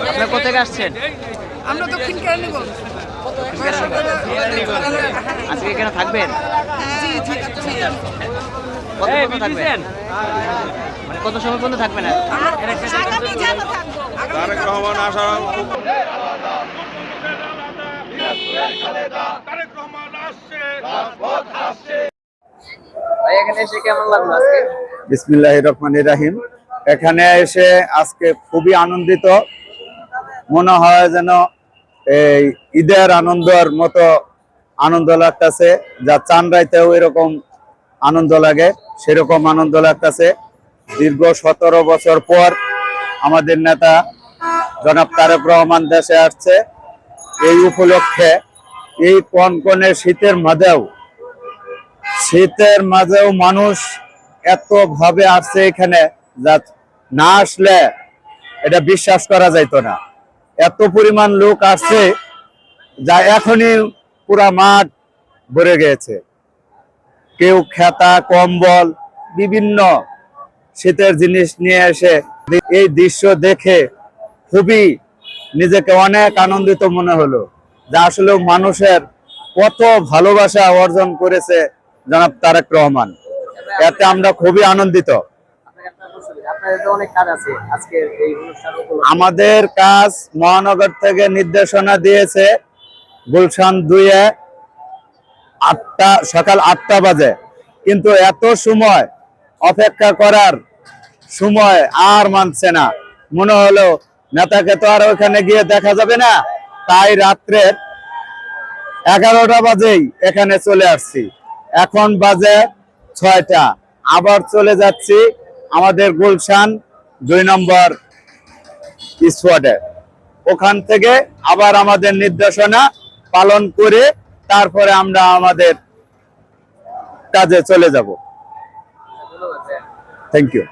আপনারা কোথা থেকে আসছেন? আমরা দক্ষিণ কেরানীগঞ্জ। আজকে এখানে থাকবেন? মানে কত সময় পর্যন্ত থাকবেন? তারেক রহমান আসার এখানে এসে কেমন লাগলো আজকে? বিসমিল্লাহির রহমানির রহিম। এখানে এসে আজকে খুবই আনন্দিত, মনে হয় যেন এই ঈদের আনন্দের মতো আনন্দ লাগতেছে, যা চাঁদরাইতেও এরকম আনন্দ লাগে সেরকম আনন্দ লাগতেছে। দীর্ঘ 17 বছর পর আমাদের নেতা জনাব তারেক রহমান দেশে আসছে। এই উপলক্ষে এই কনকনে শীতের মাঝেও মানুষ এত ভাবে আসছে এখানে, যা না আসলে এটা বিশ্বাস করা যাইত না। এত পরিমাণ লোক আসছে যা এখনই পুরা মাঠ ভরে গেছে। কেউ খেতা, কম্বল, বিভিন্ন শীতের জিনিস নিয়ে এসে এই দৃশ্য দেখে খুবই নিজেকে অনেক আনন্দিত মনে হলো, যা আসলে মানুষের কত ভালোবাসা অর্জন করেছে জনাব তারেক রহমান। এতে আমরা খুবই আনন্দিত। আমাদের কাজ মহানগর থেকে নির্দেশনা দিয়েছে গুলশান 2-এ সকাল 8টা বাজে, কিন্তু এত সময় অপেক্ষা করার সময় আর মানছে না। মনে হলো নেতাকে তো আর ওখানে গিয়ে দেখা যাবে না, তাই রাত্রে 11টা বাজেই এখানে চলে আসছি। এখন বাজে 6টা, আবার চলে যাচ্ছি আমাদের গুলশান 2 নম্বর স্পটে। ওখান থেকে আবার আমাদের নির্দেশনা পালন করে তারপরে আমরা আমাদের কাজে চলে যাব। Thank you.